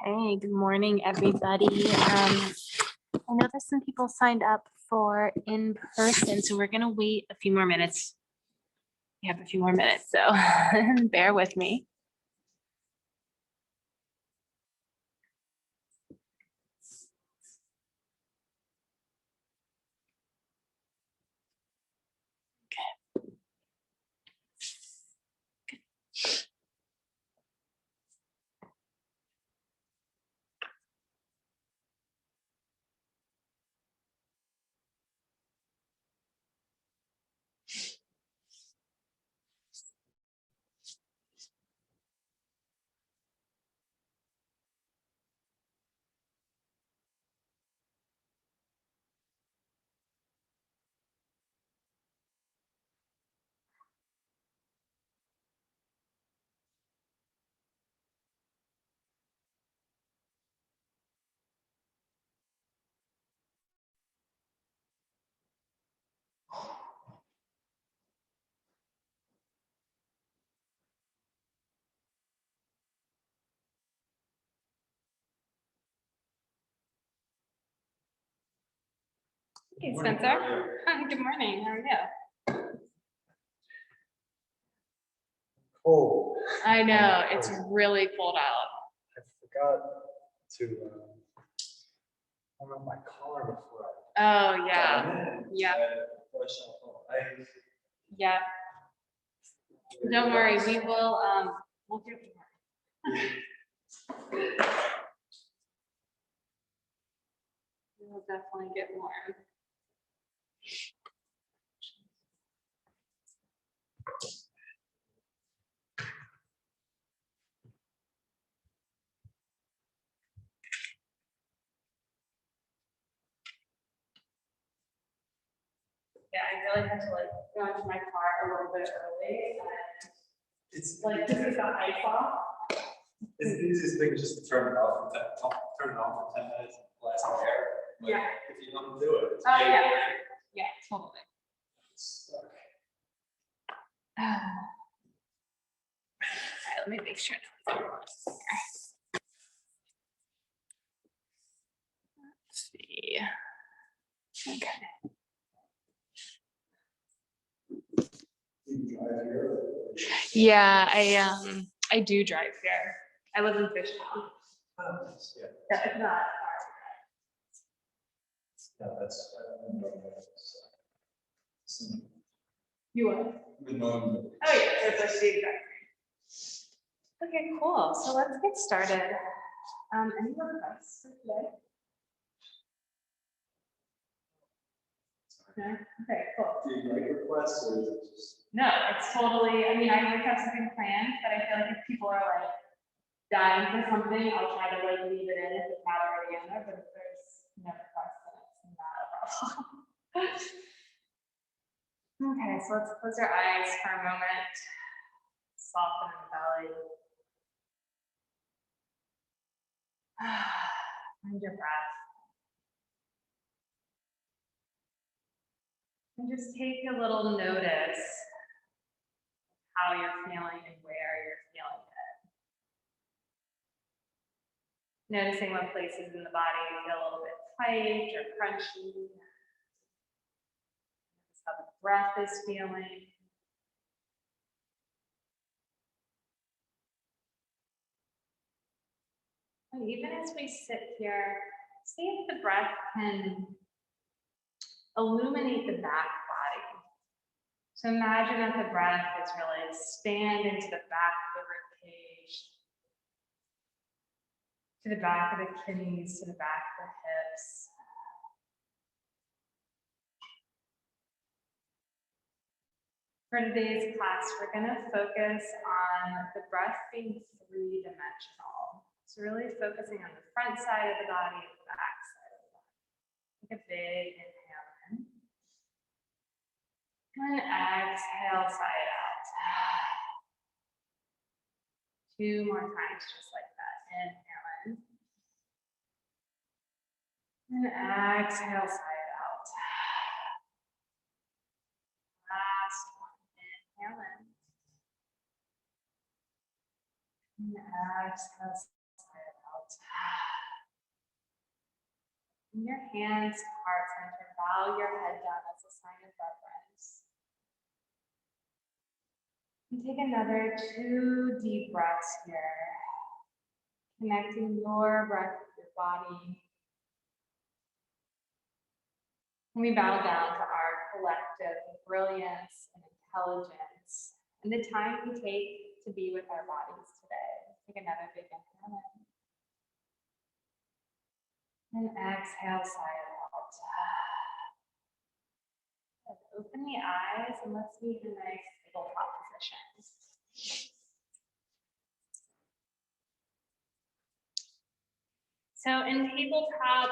Hey, good morning, everybody. I know there's some people signed up for in person, so we're gonna wait a few more minutes. We have a few more minutes, so bear with me. Hey, Spencer. Hi, good morning. How are you? Oh, I know, it's really cold out. I forgot to warm up my collar before Oh, yeah. Yeah. Yeah. Don't worry, we will, we'll do it. We'll definitely get warm. Yeah, I really had to like go into my car a little bit early and It's like to take the ice off. It's the easiest thing just to turn it off for 10 minutes and blast the air. Like, Yeah. if you don't do it. Oh, yeah. Yeah, totally. All right, let me make sure. Let's see. Okay. Yeah, I do drive here. I live in Fishtown. Yeah, Yeah, it's not far. yeah, that's. You are? Oh yeah, that's the exact. Okay, cool. So let's get started. Any requests for today? Okay, cool. Do you like requests or is it just? No, it's totally, I mean, I always have something planned, but I feel like if people are like dying for something, I'll try to like leave it in if it's not already in there, but if there's no request, then it's not a problem. Okay, so let's close our eyes for a moment. Soften the belly. Find your breath. And just take a little notice how you're feeling and where you're feeling it. Noticing what places in the body feel a little bit tight or crunchy. Notice how the breath is feeling. And even as we sit here, see if the breath can illuminate the back body. So imagine that the breath is really expand into the back of the rib cage, to the back of the kidneys, to the back of the hips. For today's class, we're going to focus on the breath being three-dimensional. So really focusing on the front side of the body and the back side of the body. Take a big inhale in. And exhale, sigh it out. 2 more times, just like that. Inhale in. And exhale, sigh it out. Last one. Inhale in. And exhale, sigh it out. Bring your hands to heart center. Bow your head down as a sign of reverence. And take another 2 deep breaths here. Connecting your breath with your body. And we bow down to our collective brilliance and intelligence and the time we take to be with our bodies today. Take another big inhale in. And exhale, sigh it out. And open the eyes and let's meet in a nice tabletop position. So in tabletop,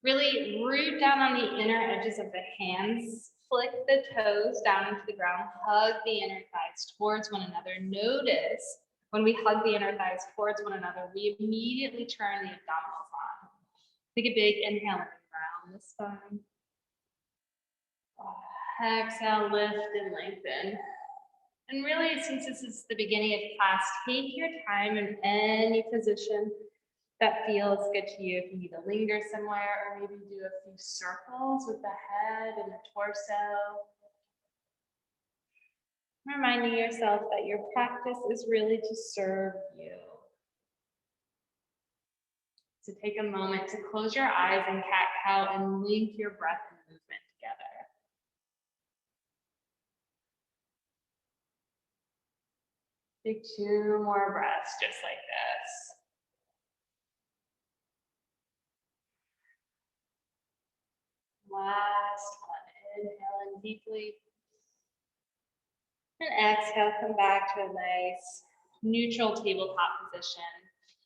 really root down on the inner edges of the hands, flick the toes down into the ground, hug the inner thighs towards one another. Notice when we hug the inner thighs towards one another, we immediately turn the abdominals on. Take a big inhale and round the spine. Exhale, lift and lengthen. And really, since this is the beginning of class, take your time in any position that feels good to you. If you need to linger somewhere or maybe do a few circles with the head and the torso. Reminding yourself that your practice is really to serve you. So take a moment to close your eyes in cat-cow and link your breath and movement together. Take 2 more breaths just like this. Last one, inhale in deeply. And exhale, come back to a nice neutral tabletop position.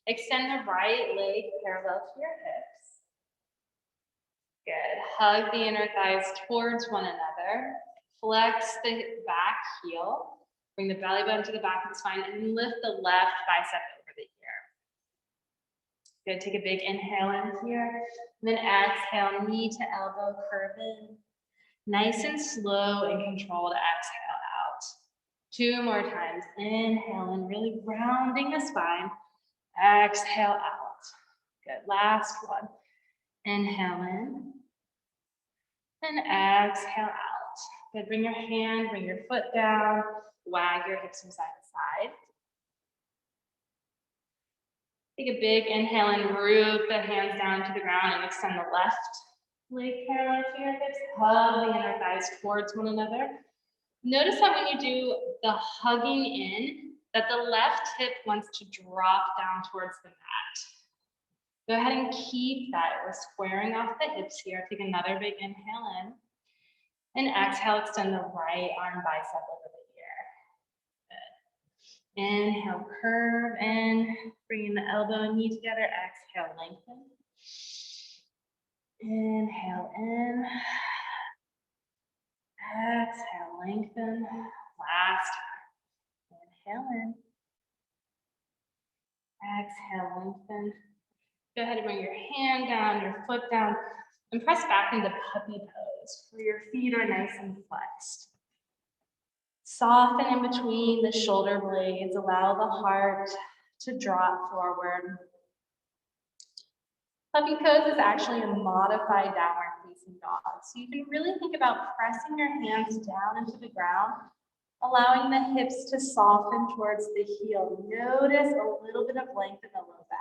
Extend the right leg parallel to your hips. Good. Hug the inner thighs towards one another. Flex the back heel. Bring the belly button to the back of the spine and lift the left bicep over the ear. Good. Take a big inhale in here. And then exhale, knee to elbow, curve in. Nice and slow and controlled exhale out. 2 more times. Inhale and really rounding the spine. Exhale out. Good. Last one. Inhale in. And exhale out. Good. Bring your hand, bring your foot down. Wag your hips from side to side. Take a big inhale and root the hands down to the ground and extend the left leg parallel to your hips. Hug the inner thighs towards one another. Notice that when you do the hugging in, that the left hip wants to drop down towards the mat. Go ahead and keep that. We're squaring off the hips here. Take another big inhale in. And exhale, extend the right arm bicep over the ear. Good. Inhale, curve in. Bringing the elbow and knee together. Exhale, lengthen. Inhale in. Exhale, lengthen. Last time. Inhale in. Exhale, lengthen. Go ahead and bring your hand down, your foot down, and press back into puppy pose, where your feet are nice and flexed. Soften in between the shoulder blades. Allow the heart to drop forward. Puppy pose is actually a modified downward facing dog. So you can really think about pressing your hands down into the ground, allowing the hips to soften towards the heel. Notice a little bit of length in the low back.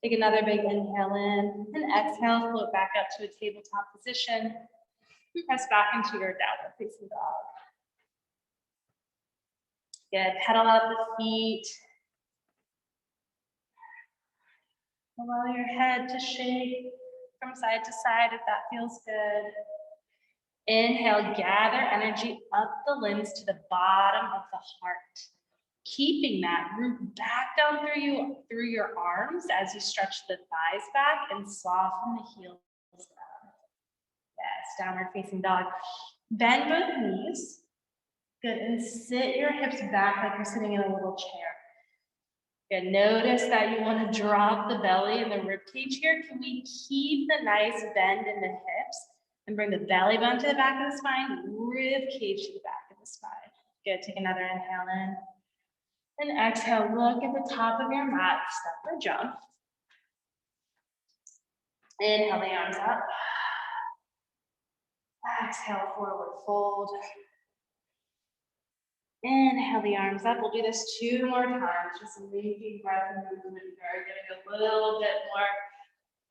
Take another big inhale in and exhale, float back up to a tabletop position. And press back into your downward facing dog. Good, pedal out the feet. Allow your head to shake from side to side if that feels good. Inhale, gather energy up the limbs to the bottom of the heart. Keeping that root back down through your arms as you stretch the thighs back and soften the heels down. Yes, downward facing dog. Bend both knees. Good, and sit your hips back like you're sitting in a little chair. Good, notice that you want to drop the belly and the rib cage here. Can we keep the nice bend in the hips and bring the belly button to the back of the spine, rib cage to the back of the spine. Good, take another inhale in. And exhale, look at the top of your mat, step or jump. Inhale the arms up. Exhale, forward fold. Inhale the arms up. We'll do this 2 more times. Just making breath and movement here. Getting a little bit more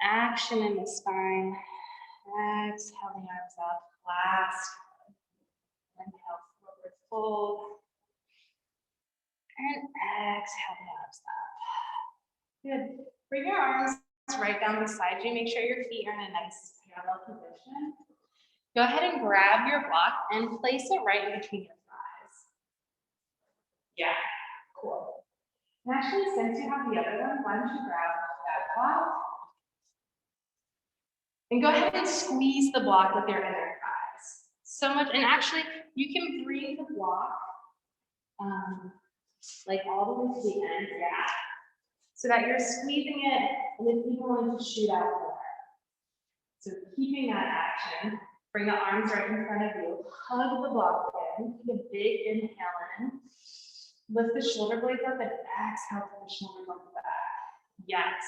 action in the spine. Exhale the arms up. Last. Inhale, forward fold. And exhale the arms up. Good. Bring your arms right down beside you. Make sure your feet are in a nice parallel position. Go ahead and grab your block and place it right in between your thighs. Yeah, cool. And actually, since you have the other one, why don't you grab that block and go ahead and squeeze the block with your inner thighs. So much, and actually, you can bring the block like all the way to the end, yeah. So that you're squeezing it and it's even going to shoot out more. So keeping that action, bring the arms right in front of you, hug the block in, take a big inhale in, lift the shoulder blades up and exhale to the shoulder blades back. Yes.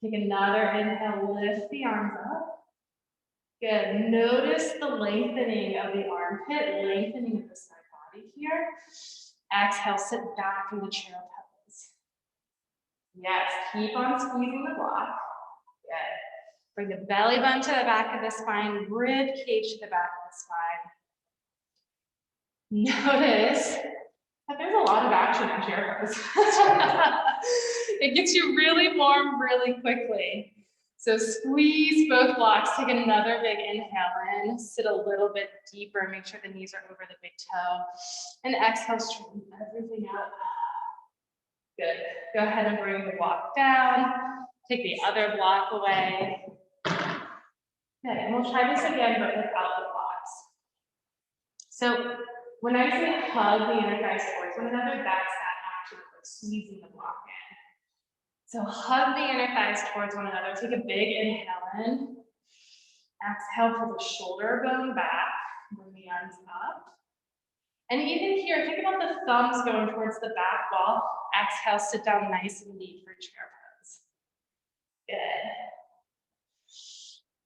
Take another inhale, lift the arms up. Good. Notice the lengthening of the armpit, lengthening of the side body here. Exhale, sit back in the chair pose. Yes, keep on squeezing the block. Good. Bring the belly button to the back of the spine, rib cage to the back of the spine. Notice that there's a lot of action in chair pose. It gets you really warm really quickly. So squeeze both blocks, take another big inhale in, sit a little bit deeper, make sure the knees are over the big toe, and exhale, straighten everything up. Good. Go ahead and bring the block down, take the other block away. Good, and we'll try this again, but without the blocks. So when I say hug the inner thighs towards one another, that's that action of squeezing the block in. So hug the inner thighs towards one another. Take a big inhale in. Exhale, pull the shoulder bone back. Bring the arms up. And even here, think about the thumbs going towards the back wall. Exhale, sit down nice and deep for chair pose. Good.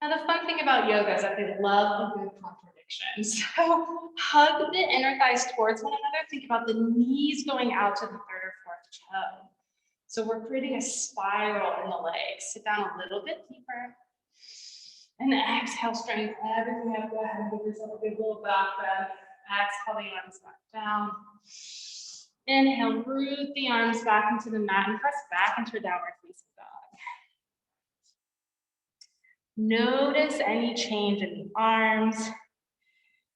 Now the fun thing about yoga is that they love a good contradiction. So hug the inner thighs towards one another. Think about the knees going out to the 3rd or 4th toe. So we're creating a spiral in the legs. Sit down a little bit deeper. And exhale, straighten everything up. Go ahead and give yourself a big little back bend. Exhale the arms back down. Inhale, root the arms back into the mat and press back into a downward facing dog. Notice any change in the arms,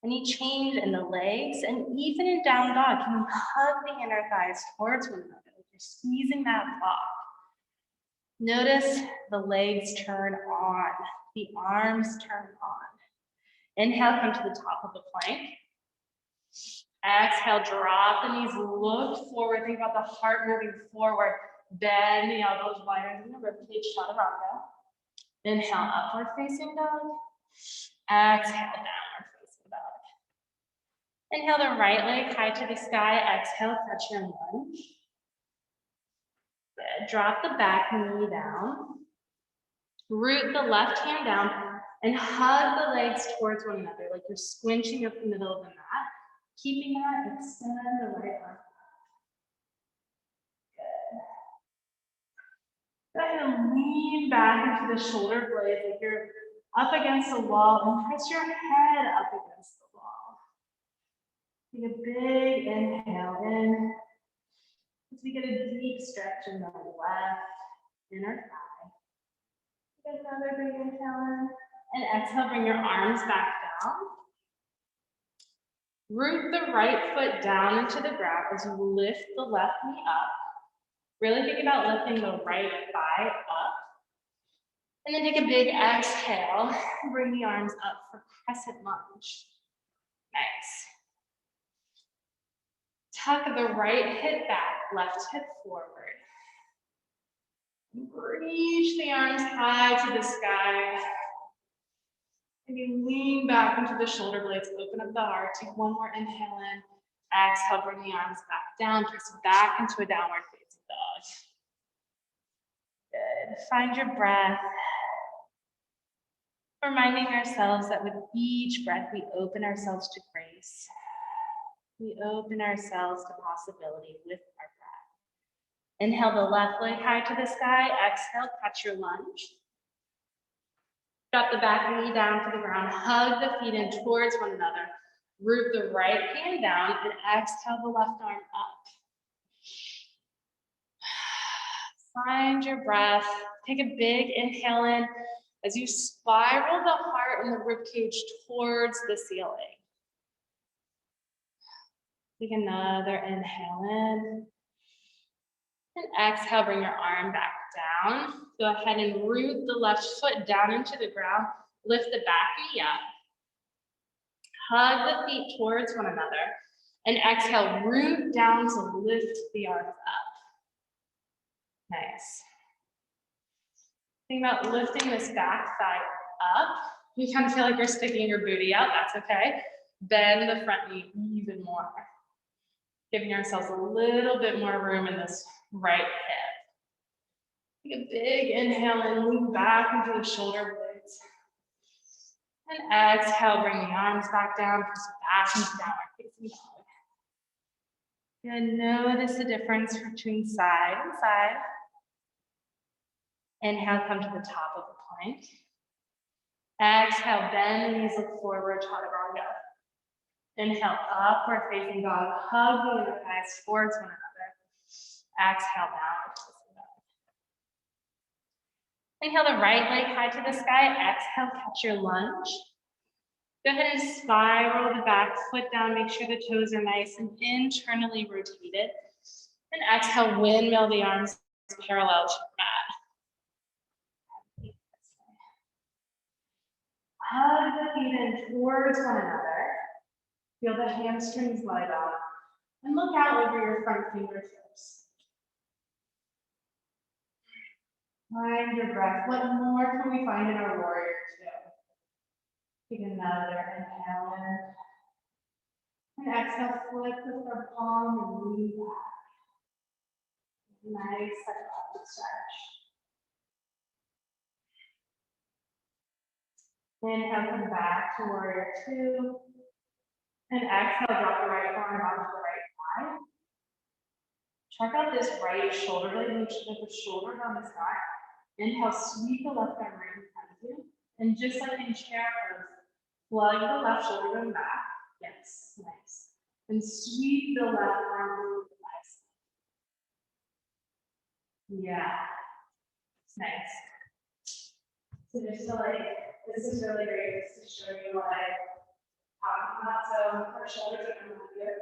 any change in the legs, and even in down dog, can you hug the inner thighs towards one another? You're squeezing that block. Notice the legs turn on, the arms turn on. Inhale, come to the top of the plank. Exhale, drop the knees, look forward. Think about the heart moving forward. Bend the elbows wider than the ribcage, chaturanga. Inhale, upward facing dog. Exhale, downward facing dog. Inhale the right leg high to the sky. Exhale, catch your lunge. Good. Drop the back knee down. Root the left hand down and hug the legs towards one another, like you're squinching up the middle of the mat. Keeping that, extend the right arm. Good. Go ahead and lean back into the shoulder blades like you're up against the wall and press your head up against the wall. Take a big inhale in. As we get a deep stretch in the left inner thigh. Take another big inhale in. And exhale, bring your arms back down. Root the right foot down into the ground as you lift the left knee up. Really think about lifting the right thigh up. And then take a big exhale. Bring the arms up for crescent lunge. Nice. Tuck the right hip back, left hip forward. Reach the arms high to the sky. And you lean back into the shoulder blades, open up the heart. Take one more inhale in. Exhale, bring the arms back down, press back into a downward facing dog. Good. Find your breath. Reminding ourselves that with each breath, we open ourselves to grace. We open ourselves to possibility with our breath. Inhale the left leg high to the sky. Exhale, catch your lunge. Drop the back knee down to the ground. Hug the feet in towards one another. Root the right hand down and exhale the left arm up. Find your breath. Take a big inhale in as you spiral the heart and the ribcage towards the ceiling. Take another inhale in. And exhale, bring your arm back down. Go ahead and root the left foot down into the ground. Lift the back knee up. Hug the feet towards one another. And exhale, root down to lift the arms up. Nice. Think about lifting this back thigh up. You kind of feel like you're sticking your booty out. That's okay. Bend the front knee even more. Giving ourselves a little bit more room in this right hip. Take a big inhale and move back into the shoulder blades. And exhale, bring the arms back down, press back into downward facing dog. And notice the difference between side and side. Inhale, come to the top of the plank. Exhale, bend the knees, look forward, chaturanga. Inhale, upward facing dog. Hug the inner thighs towards one another. Exhale, downward facing dog. Inhale the right leg high to the sky. Exhale, catch your lunge. Go ahead and spiral the back foot down. Make sure the toes are nice and internally rotated. And exhale, windmill the arms parallel to the mat. Hug the feet in towards one another. Feel the hamstrings light up. And look out over your front fingertips. Find your breath. What more can we find in our warrior two? Take another inhale in. And exhale, flip with our palm and lean back. Nice stretch. Inhale, come back to warrior two. And exhale, drop the right arm onto the right thigh. Check out this right shoulder blade. Make sure that the shoulder's on the side. Inhale, sweep the left arm right in front of you. And just like in chair pose, plug the left shoulder blade back. Yes, nice. And sweep the left arm over the thighs. Yeah, nice. So just to this is really great just to show you what I'm about. So our shoulders are coming up here,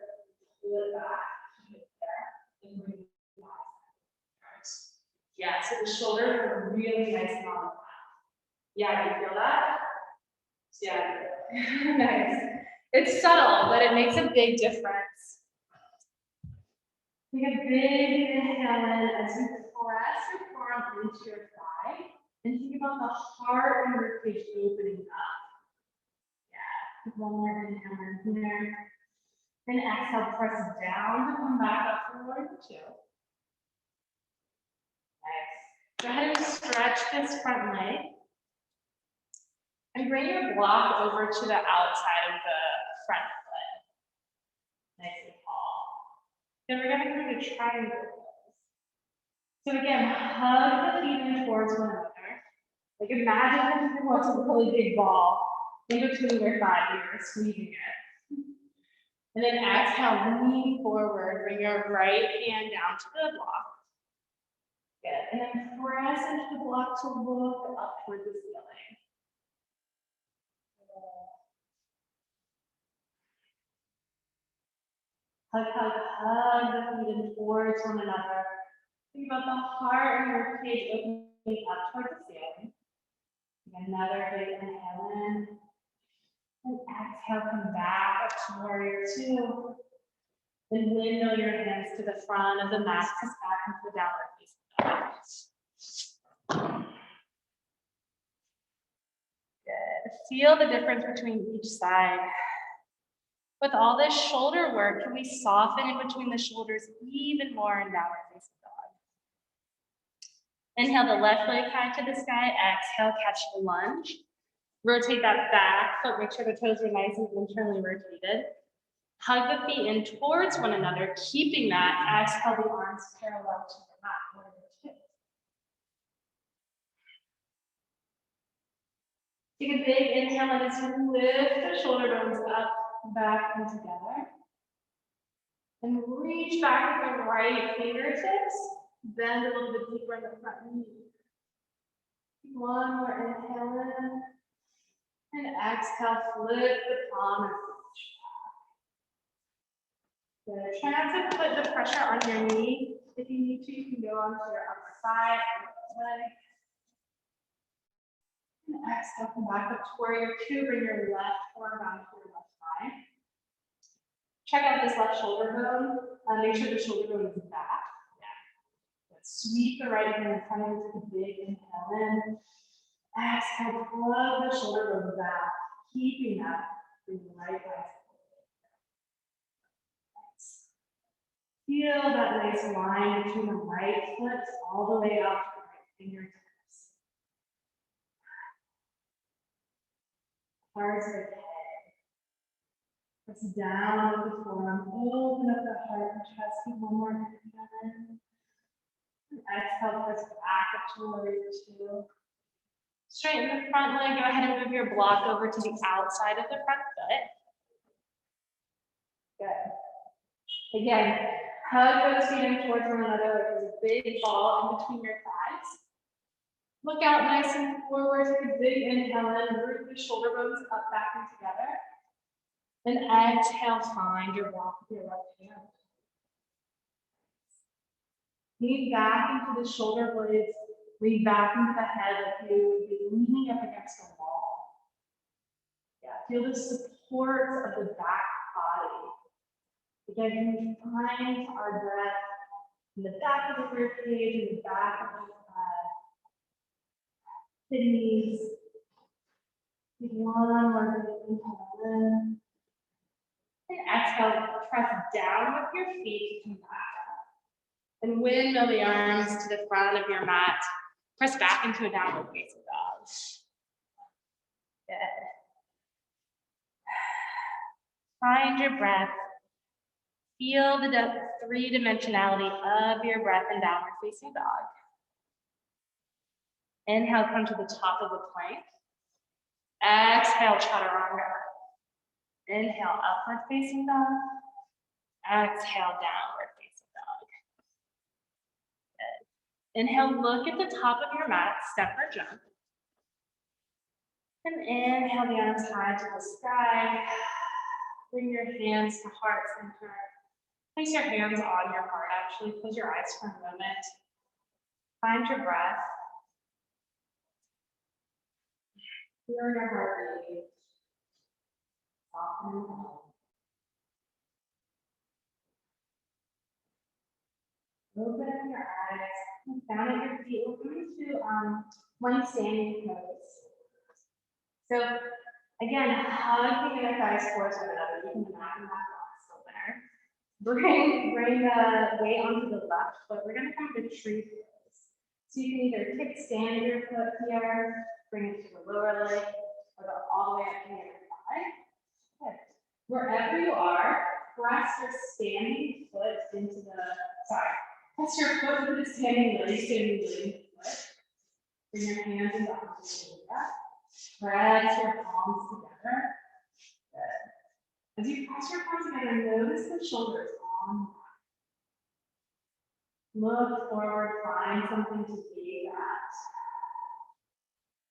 pull it back, there, and bring it back. Yeah, so the shoulders are really nice and on the back. Yeah, you feel that? Yeah, nice. It's subtle, but it makes a big difference. Take a big inhale in as you press your forearm into your thigh. And think about the heart and ribcage opening up. Yeah, one more inhale in here. And exhale, press down to come back up to warrior two. Nice. Go ahead and stretch this front leg. And bring your block over to the outside of the front foot. Nice and tall. Then we're going to create a triangle pose. So again, hug the feet in towards one another. Like imagine if you want a really big ball in between your thighs, you're squeezing it. And then exhale, lean forward, bring your right hand down to the block. Good. And then press into the block to look up toward the ceiling. Hug, hug, hug the feet in towards one another. Think about the heart and your ribcage opening up toward the ceiling. Another big inhale in. And exhale, come back up to warrior two. Then windmill your hands to the front of the mat, press back into the downward facing dog. Good. Feel the difference between each side. With all this shoulder work, can we soften in between the shoulders even more in downward facing dog? Inhale the left leg high to the sky. Exhale, catch the lunge. Rotate that back foot, make sure the toes are nice and internally rotated. Hug the feet in towards one another, keeping that. Exhale the arms parallel to the mat. Warrior two. Take a big inhale and just lift the shoulder bones up, back, and together. And reach back with the right fingertips. Bend a little bit deeper in the front knee. One more inhale in. And exhale, flip the palm and reach back. Good. Try not to put the pressure on your knee. If you need to, you can go onto your upper thigh or leg. And exhale, come back up to warrior two. Bring your left arm onto your left thigh. Check out this left shoulder bone. Make sure the shoulder bone is back. Yeah. Sweep the right hand in front of you. Take a big inhale in. Exhale, plug the shoulder bone back. Keeping that. Bring the right leg. Nice. Feel that nice line between the right foot all the way out to the right fingertips. Heart is okay. Press down with the forearm. Open up the heart and chest. Keep one more inhale in. And exhale, press back up to warrior two. Straighten the front leg. Go ahead and move your block over to the outside of the front foot. Good. Again, hug those feet in towards one another like there's a big ball in between your thighs. Look out nice and forward. Take a big inhale in. Root the shoulder bones up, back, and together. And exhale, find your block with your left hand. Lean back into the shoulder blades. Lean back into the head like you would be leaning up against a wall. Yeah, feel the support of the back body. Again, you find our breath in the back of the rib cage, in the back of the kidneys. Take one more big inhale in. And exhale, press down with your feet to come back up. And windmill the arms to the front of your mat. Press back into a downward facing dog. Good. Find your breath. Feel the three-dimensionality of your breath in downward facing dog. Inhale, come to the top of the plank. Exhale, chaturanga. Inhale, upward facing dog. Exhale, downward facing dog. Good. Inhale, look at the top of your mat, step or jump. And inhale the arms high to the sky. Bring your hands to heart center. Place your hands on your heart, actually. Close your eyes for a moment. Find your breath. Feel your heartbeat. Soften and calm. Open up your eyes. Look down at your feet. We're going to one standing pose. So again, hug the inner thighs towards one another. You can imagine that still there. Bring the weight onto the left foot. We're going to come to tree pose. So you can either kickstand your foot here, bring it to the lower leg, or go all the way up to the inner thigh. Good. Wherever you are, press your standing foot into the, press your foot into the standing leg, foot. Bring your hands into opposite yoga. Press your palms together. Good. As you press your palms together, notice the shoulders on. Look forward, find something to gaze at.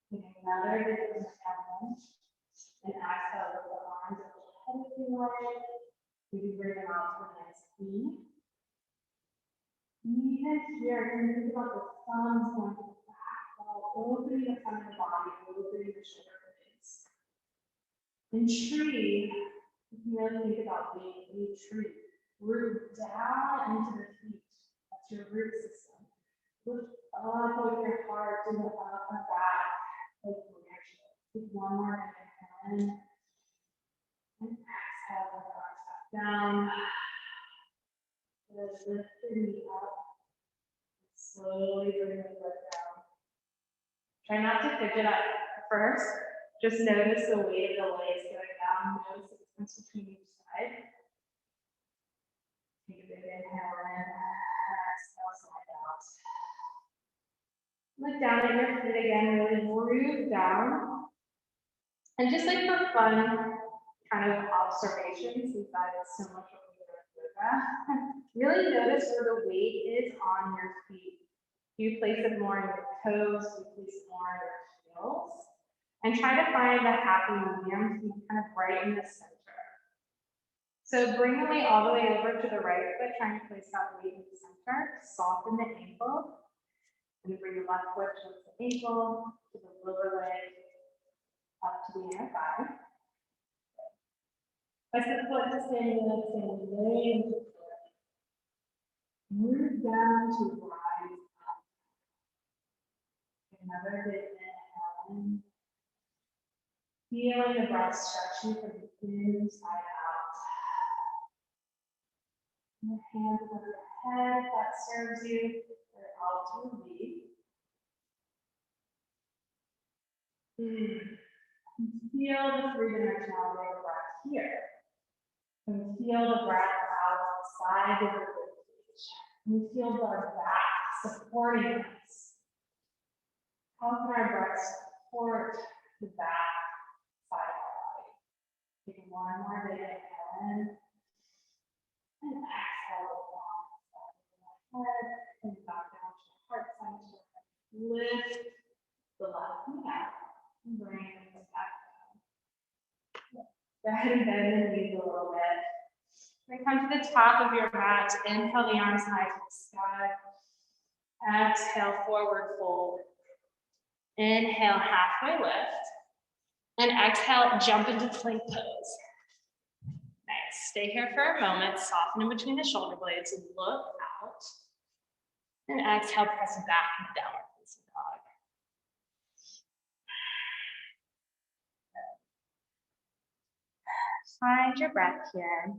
Take another big inhale and exhale with the arms overhead if you want. Maybe bring them out to a nice knee. Even here, can you think about the thumbs going to the back wall, opening the front of the body, opening the shoulder blades. In tree, you can really think about being a tree. Root down into the feet. That's your root system. Lift up with your heart, do the up and back. Like take one more inhale in. And exhale, with the arms back down. Just lift your knee up. Slowly bring the foot down. Try not to fidget at first. Just notice the weight of the legs going down. Notice the difference between each side. Take a big inhale in. Exhale, slide out. Look down at your feet again. Really groove down. And just like for fun, kind of observation, since that is so much what we do in yoga, really notice where the weight is on your feet. Do you place it more on your toes? Do you place it more on your heels? And try to find a happy medium to be kind of right in the center. So bring the weight all the way over to the right foot, trying to place that weight in the center. Soften the ankle. And bring the left foot towards the ankle, to the lower leg, up to the inner thigh. As the foot is standing up, standing way into the foot. Move down to rise up. Another big inhale in. Feeling the breath stretching from the inside out. Your hands over your head, if that serves you, or out to lead. Feel the three-dimensionality of the breath here. And feel the breath outside of the ribcage. And feel our back supporting us. How can our breath support the back side of our body? Take one more big inhale in. And exhale down the head. And back down to the heart center. Lift the left knee out. And bring it back down. Go ahead and bend the knees a little bit. Then come to the top of your mat. Inhale the arms high to the sky. Exhale, forward fold. Inhale, halfway lift. And exhale, jump into plank pose. Nice. Stay here for a moment. Soften in between the shoulder blades and look out. And exhale, press back into downward facing dog. Find your breath here.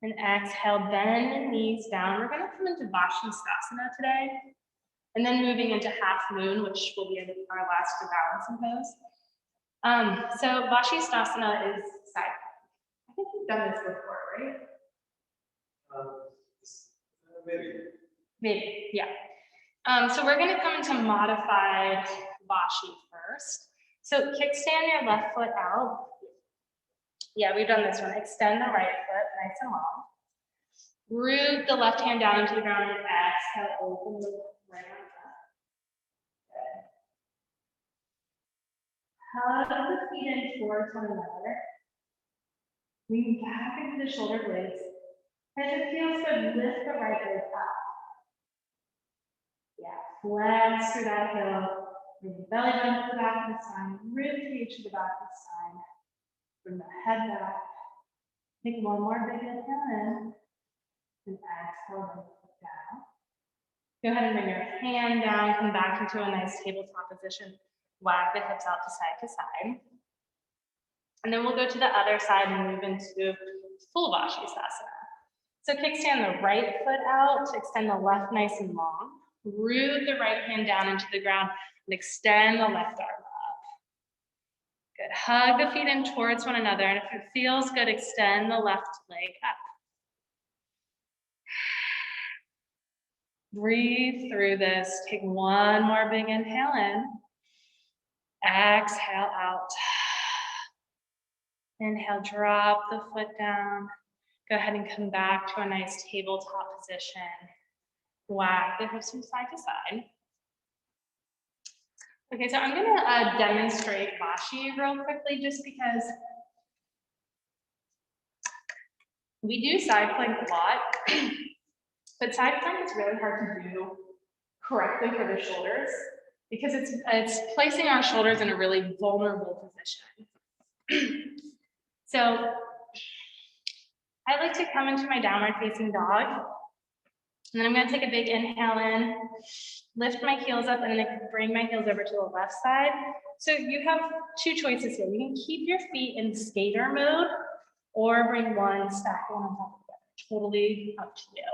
And exhale, bend the knees down. We're going to come into Vashisthasana today. And then moving into half moon, which will be our last balancing pose. So Vashisthasana is side plank. I think you've done this before, right? Maybe, yeah. So we're going to come into modified Vashi first. So kickstand your left foot out. Yeah, we've done this one. Extend the right foot nice and long. Root the left hand down into the ground and exhale, open the right arm up. Hug the feet in towards one another. Lean back into the shoulder blades. As it feels good, lift the right leg up. Yeah, flex through that heel. Bring the belly button to the back of the spine. Rib cage to the back of the spine. Bring the head back. Take one more big inhale in. And exhale, bring it down. Go ahead and bring your hand down. Come back into a nice tabletop position. Wag the hips out to side. And then we'll go to the other side and move into full Vashisthasana. So kickstand the right foot out, extend the left nice and long. Root the right hand down into the ground and extend the left arm up. Good. Hug the feet in towards one another. And if it feels good, extend the left leg up. Breathe through this. Take one more big inhale in. Exhale out. Inhale, drop the foot down. Go ahead and come back to a nice tabletop position. Wag the hips from side to side. Okay, so I'm gonna demonstrate Vashi real quickly just because we do side plank a lot, but side plank is really hard to do correctly for the shoulders because it's placing our shoulders in a really vulnerable position. So I like to come into my downward facing dog. And then I'm gonna take a big inhale in, lift my heels up, and then I can bring my heels over to the left side. So you have two choices here. You can keep your feet in skater mode or bring one, stack one on top of the other. Totally up to you.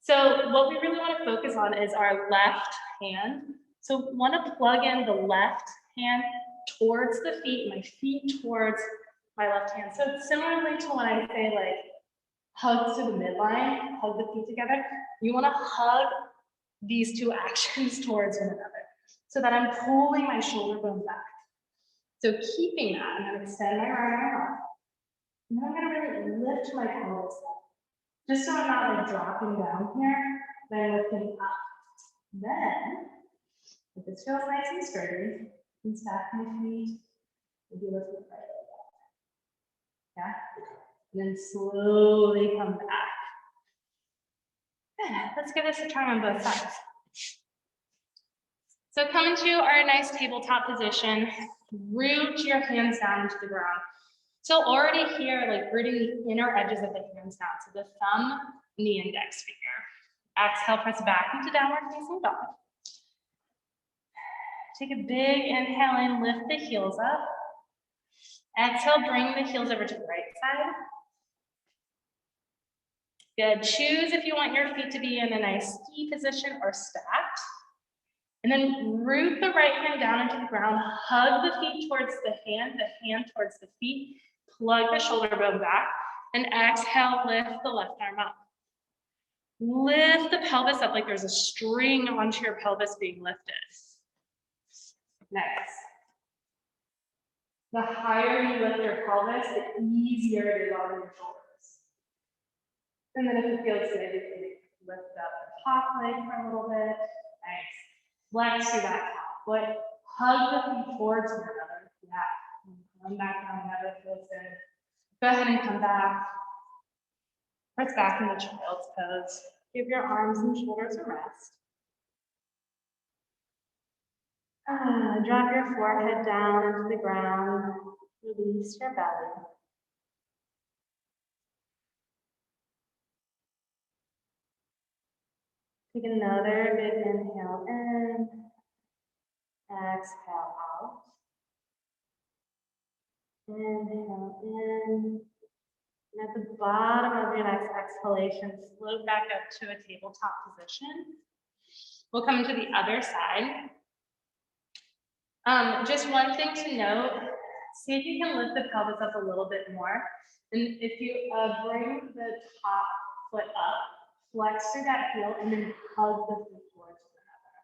So what we really wanna focus on is our left hand. So wanna plug in the left hand towards the feet, my feet towards my left hand. So it's similarly to when I say like hugs to the midline, hug the feet together. You want to hug these two actions towards one another so that I'm pulling my shoulder bone back. So keeping that, I'm going to extend my right arm up. And then I'm going to really lift my pelvis up. Just so I'm not like dropping down here, but I'm lifting up. Then, if this feels nice and sturdy, I can stack my feet, maybe lift it right leg up. Yeah? And then slowly come back. Good. Let's give this a try on both sides. So come into our nice tabletop position, root your hands down into the ground. So already here, like rooting the inner edges of the hands down, so the thumb and the index finger. Exhale, press back into downward facing dog. Take a big inhale in, lift the heels up. Exhale, bring the heels over to the right side. Good. Choose if you want your feet to be in a nice ski position or stacked. And then root the right hand down into the ground, hug the feet towards the hand towards the feet, plug the shoulder bone back, and exhale, lift the left arm up. Lift the pelvis up like there's a string onto your pelvis being lifted. Next. The higher you lift your pelvis, the easier it is on your shoulders. And then if it feels good, you can lift up the top leg for a little bit. Nice. Flex through that top foot. Hug the feet towards one another. Yeah. Come back down, never feels good. Go ahead and come back. Press back into child's pose. Give your arms and shoulders a rest. Drop your forehead down into the ground. Release your belly. Take another big inhale in. Exhale out. Inhale in. And at the bottom of your next exhalation, float back up to a tabletop position. We'll come to the other side. Just one thing to note, see if you can lift the pelvis up a little bit more. And if you bring the top foot up, flex through that heel and then hug the feet towards one another.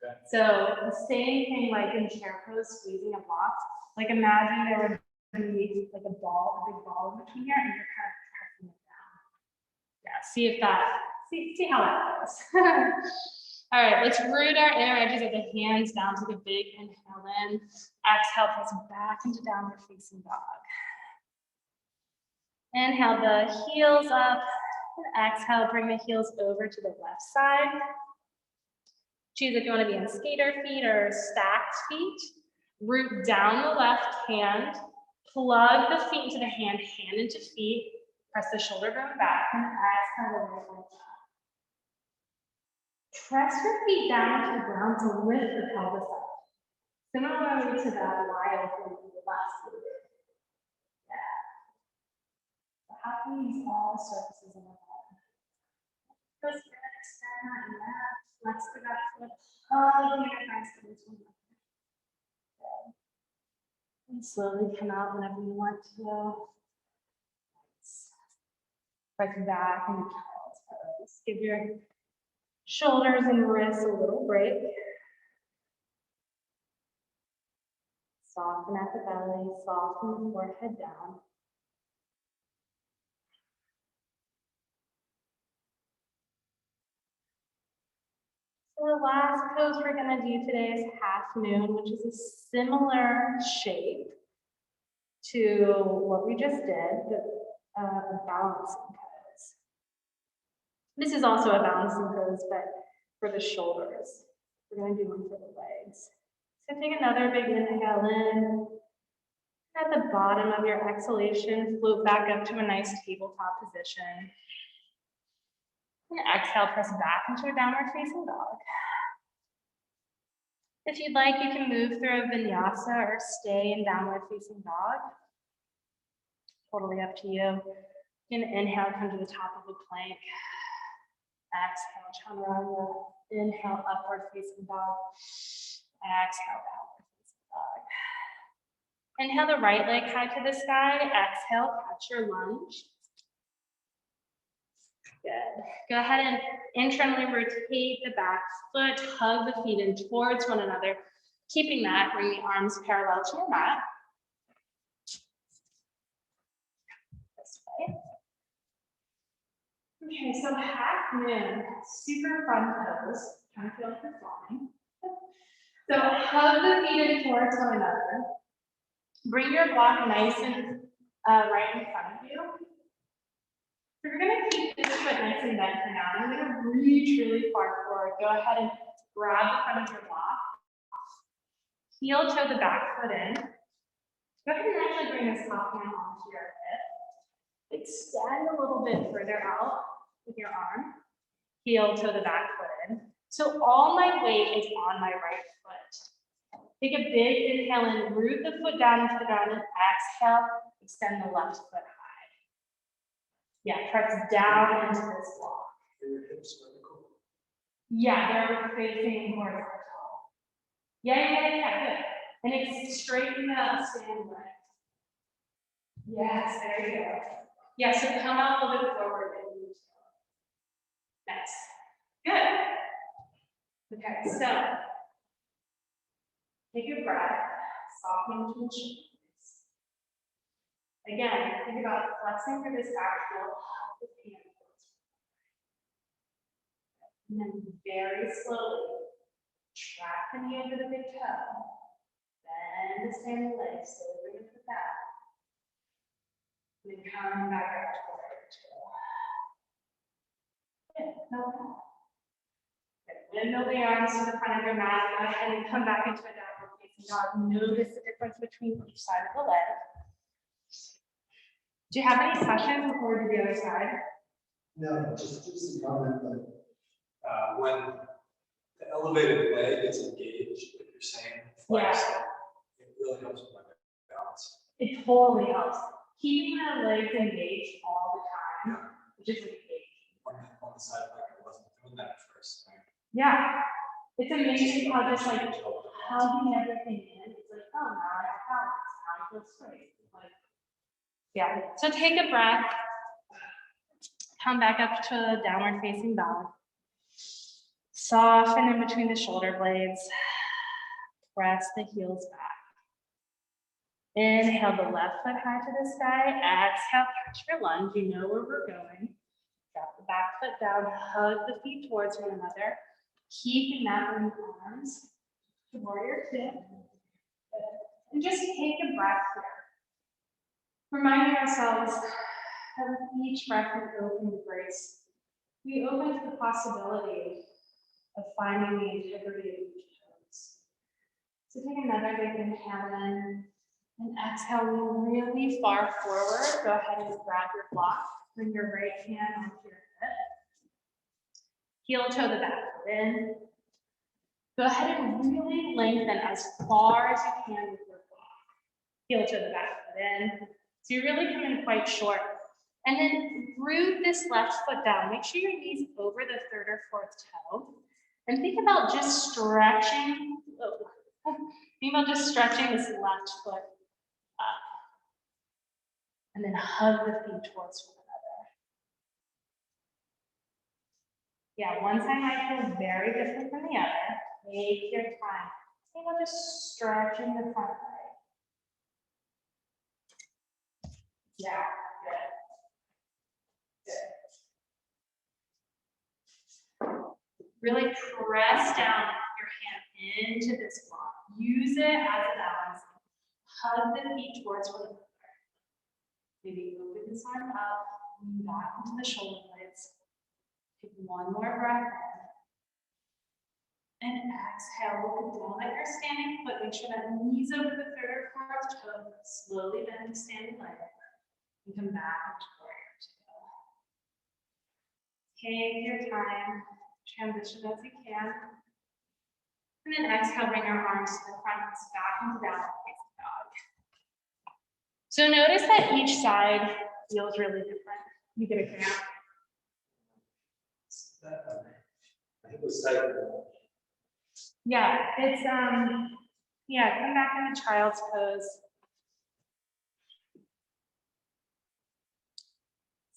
Okay. So the same thing like in chair pose, squeezing a block. Like imagine there would be like a ball, a big ball in between here, and you're kind of pressing it down. Yeah, see if that, see how that goes. All right, let's root our inner edges of the hands down to the big inhale in. Exhale, press back into downward facing dog. Inhale the heels up. And exhale, bring the heels over to the left side. Choose if you want to be in skater feet or stacked feet. Root down the left hand. Plug the feet into the hand into feet. Press the shoulder bone back and exhale the right leg up. Press your feet down to the ground to lift the pelvis up. Similarly to that wild thing in the last week. Yeah. So how can we use all the surfaces in the body? Just extend that neck, flex the back foot, hug your thighs to this one. Good. And slowly come out whenever you want to. Nice. Press back into child's pose. Give your shoulders and wrists a little break. Soften at the belly, soften the forehead down. So the last pose we're going to do today is half moon, which is a similar shape to what we just did, but a balancing pose. This is also a balancing pose, but for the shoulders. We're going to do one for the legs. So take another big inhale in. At the bottom of your exhalation, float back up to a nice tabletop position. And exhale, press back into a downward facing dog. If you'd like, you can move through a vinyasa or stay in downward facing dog. Totally up to you. You can inhale, come to the top of a plank. Exhale, chaturanga. Inhale, upward facing dog. Exhale, downward facing dog. Inhale the right leg high to the sky. Exhale, catch your lunge. Good. Go ahead and internally rotate the back foot, hug the feet in towards one another. Keeping that, bring the arms parallel to your mat. This way. Okay, so half moon, super fun pose. Kind of feel like you're flying. So hug the feet in towards one another. Bring your block nice and right in front of you. So you're gonna keep this foot nice and bent for now. I'm gonna reach really far forward. Go ahead and grab the front of your block. Heel toe the back foot in. Go ahead and actually bring this top hand onto your hip. Extend a little bit further out with your arm. Heel toe the back foot in. So all my weight is on my right foot. Take a big inhale and root the foot down into the ground, and exhale, extend the left foot high. Yeah, press down into this block. Your hips vertical. Yeah, they're facing horizontal. Yeah, good. And it's straighten the stand leg. Yes, there you go. Yeah, so come out a little bit forward and move. Nice. Good. Okay, so take a breath, soften into the shoulders. Again, think about flexing for this actual hug the hand. And then very slowly track the knee under the big toe. Bend the standing leg, slowly bring it to the back. And then come back up to warrior two. Good, no problem. Windmill the arms to the front of your mat. Go ahead and come back into a downward facing dog. Notice the difference between each side of the leg. Do you have any questions before we do the other side? No, just a comment, but when the elevated leg is engaged, like you're saying, it really helps with my balance. It totally helps. Keeping the legs engaged all the time, which is engaged. On the side, like I wasn't doing that at first. Yeah, it's amazing how just like hugging everything in. It's like, oh, now I have balance. Now I feel straight. Like, yeah. So take a breath. Come back up to a downward facing dog. Soften in between the shoulder blades. Press the heels back. Inhale the left foot high to the sky. Exhale, catch your lunge. You know where we're going. Drop the back foot down. Hug the feet towards one another. Keeping that in the arms. Warrior two. And just take a breath here. Reminding ourselves that with each breath we open the grace, we open to the possibility of finding the integrity of each pose. So take another big inhale in and exhale really far forward. Go ahead and grab your block. Bring your right hand onto your hip. Heel toe the back foot in. Go ahead and really lengthen as far as you can with your block. Heel toe the back foot in. So you're really coming quite short. And then root this left foot down. Make sure your knee's over the third or fourth toe. And think about just stretching. Think about just stretching this left foot up. And then hug the feet towards one another. Yeah, one side might feel very different from the other. Take your time. Think about just stretching the front leg. Yeah, good. Really press down your hand into this block. Use it as a balance. Hug the feet towards one another. Maybe open this arm up, lean back into the shoulder blades. Take one more breath in. And exhale, look down at your standing foot. Make sure that knees over the third or fourth toe. Slowly bend the standing leg. And come back to warrior two. Take your time. Transition as you can. And then exhale, bring your arms to the front, back into downward facing dog. So notice that each side feels really different. You get a cramp. I think it was second. Yeah, it's yeah, come back in the child's pose.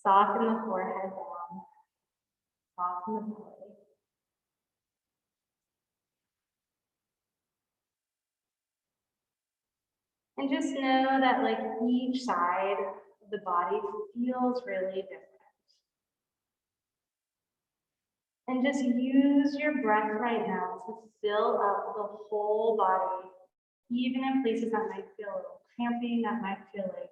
Soften the forehead down. Soften the belly. And just know that like each side of the body feels really different. And just use your breath right now to fill up the whole body, even in places that might feel a little cramping, that might feel like,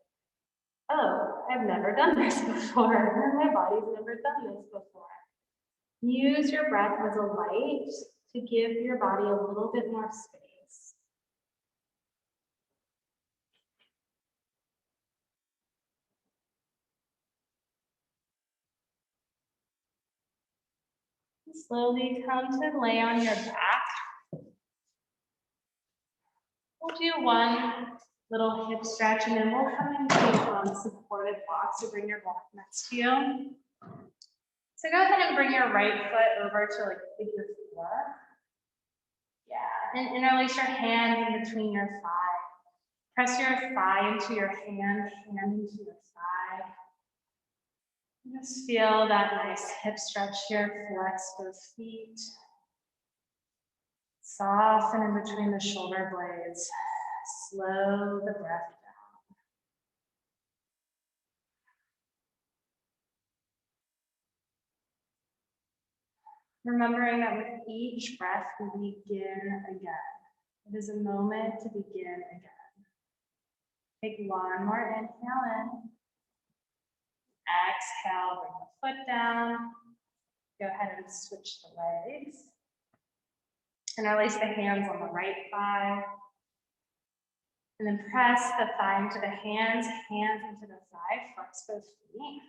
oh, I've never done this before, or my body's never done this before. Use your breath as a light to give your body a little bit more space. Slowly come to lay on your back. We'll do one little hip stretch and then we'll come into supported block. So bring your block next to you. So go ahead and bring your right foot over to like figure 4. Yeah, and interlace your hands in between your thigh. Press your thigh into your hand into your thigh. Just feel that nice hip stretch here, flex both feet. Soften in between the shoulder blades. Slow the breath down. Remembering that with each breath, we begin again. It is a moment to begin again. Take one more inhale in. Exhale, bring the foot down. Go ahead and switch the legs. Interlace the hands on the right thigh. And then press the thigh into the hands, hands into the thigh, flex both feet.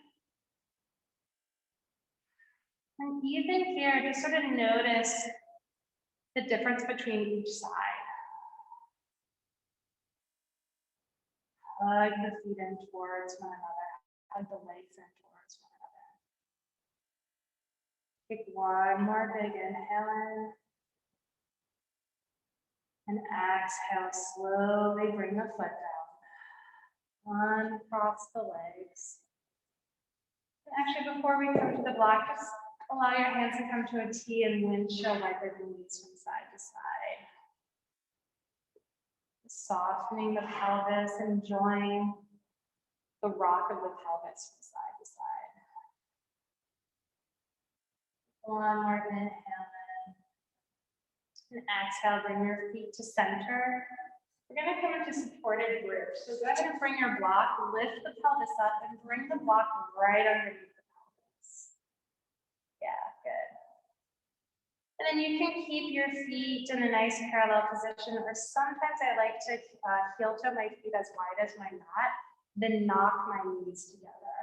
And even here, just sort of notice the difference between each side. Hug the feet in towards one another. Hug the legs in towards one another. Take one more big inhale in. And exhale, slowly bring the foot down. One across the legs. And actually, before we come to the block, just allow your hands to come to a T and windshield wiper the knees from side to side. Softening the pelvis, enjoying the rock of the pelvis from side to side. One more inhale in. And exhale, bring your feet to center. We're going to come into supported grip. So go ahead and bring your block, lift the pelvis up, and bring the block right underneath the pelvis. Yeah, good. And then you can keep your feet in a nice parallel position, or sometimes I like to heel toe my feet as wide as my mat, then knock my knees together.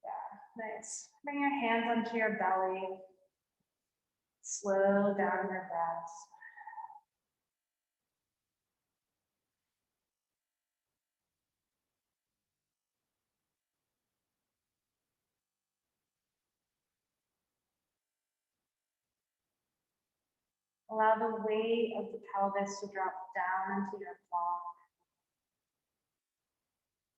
Yeah, nice. Bring your hands onto your belly. Slow down your breath. Allow the weight of the pelvis to drop down into your block.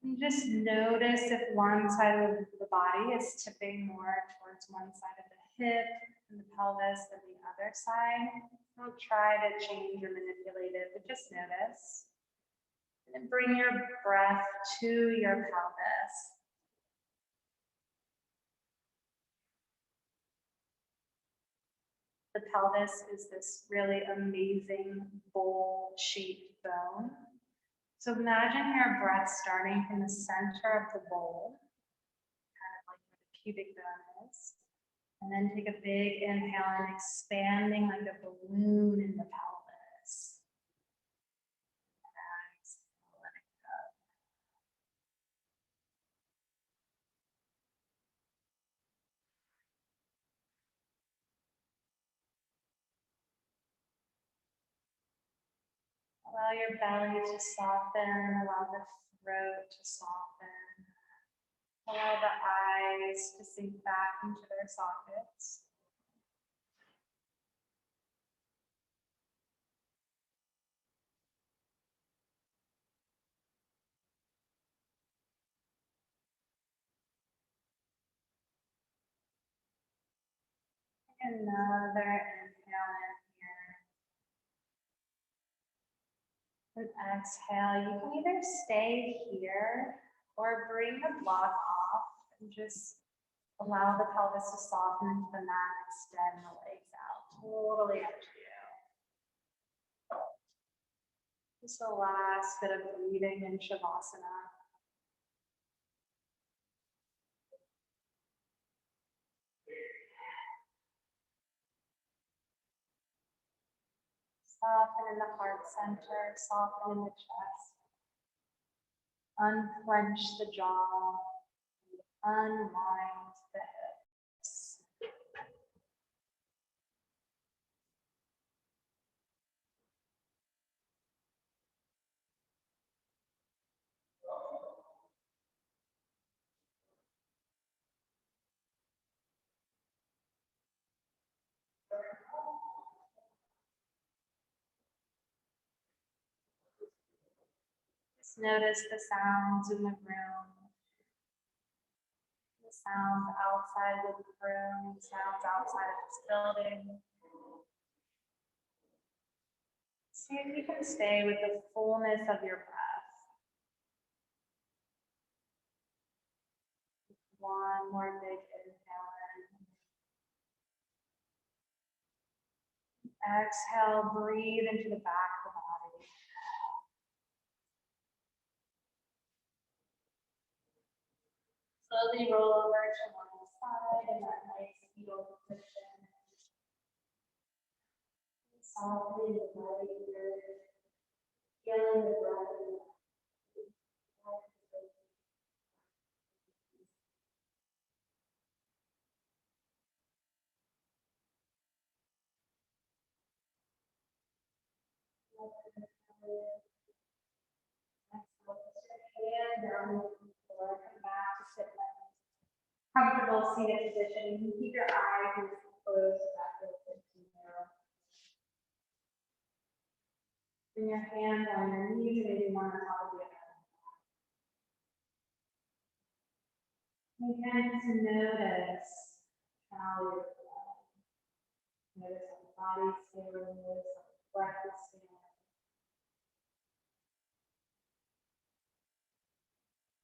And just notice if one side of the body is tipping more towards one side of the hip and the pelvis than the other side. Don't try to change or manipulate it, but just notice. And then bring your breath to your pelvis. The pelvis is this really amazing bowl-shaped bone. So imagine your breath starting from the center of the bowl, kind of like where the pubic bone is. And then take a big inhale and expanding like a balloon in the pelvis. Exhale, let it go. Allow your belly to soften, allow the throat to soften. Allow the eyes to sink back into their sockets. Another inhale in here. And exhale, you can either stay here or bring the block off and just allow the pelvis to soften into the mat, extend the legs out. Totally up to you. Just the last bit of breathing in Shavasana. Soften in the heart center, soften in the chest. Unclench the jaw, unwind the hips. Just notice the sounds in the room. The sounds outside of the room, sounds outside of this building. See if you can stay with the fullness of your breath. One more big inhale in. Exhale, breathe into the back of the body. Slowly roll over to one side in that nice fetal position. Softly the body here, feeling the breath. Hand down the floor, come back to sit bones. Comfortable seated position. You can keep your eyes closed back to zero. Bring your hands on your knees, maybe one on top of the other. You can just notice how you're feeling. Notice how the body's feeling, notice how the breath is feeling.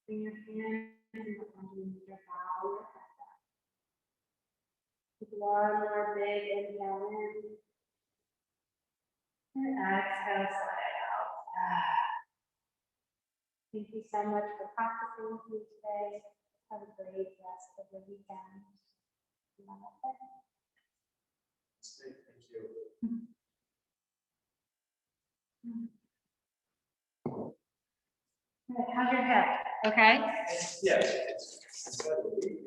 Bring your hands underneath your bow, your head down. Take one more big inhale in. And exhale, slide it out. Thank you so much for practicing with me today. Have a great rest of the weekend. Namaste. Thank you. How's your hip? Okay? Yes, it's got a week.